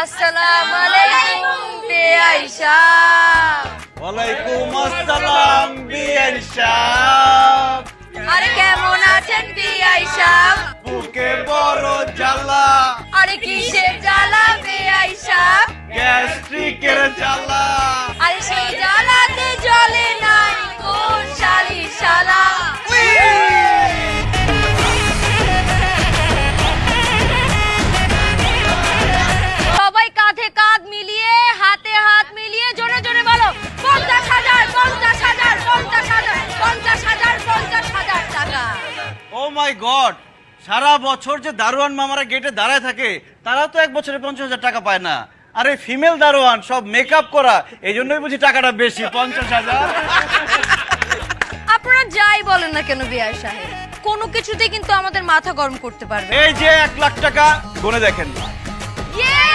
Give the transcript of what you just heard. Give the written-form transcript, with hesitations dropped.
আসসালামু আলাইকুম বিআই সাহেব। ওয়ালাইকুম আসসালাম বিআই সাহেব। আরে কেমন আছেন বিআই সাহেব? বুকে বড় জ্বালা, আরে কিসের জ্বালা বিআই সাহেব? গ্যাস্ট্রিকের জ্বালা। আরে সেই জ্বালাতে জ্বলে নাই কোন শালি শালা। সবাই কাঁধে কাঁধ মিলিয়ে হাতে হাত মিলিয়ে জোরে জোরে বলো 50,000 50,000 50,000 50,000 50,000 টাকা। ও মাই গড, সারা বছর যে দারোয়ান মামারা গেটে দাঁড়ায় থাকে তারা তো এক বছরে 50,000 টাকা পায় না। আরে ফিমেল দারোয়ান সব মেকআপ করা, এই জন্যই বুঝি টাকাটা বেশি 50,000। আপনারা যাই বলেন না কেন বিআই সাহেব, কোনো কিছুতে কিন্তু আমাদের মাথা গরম করতে পারবে। এই যে 1 লাখ টাকা গুনে দেখেন। ইয়ে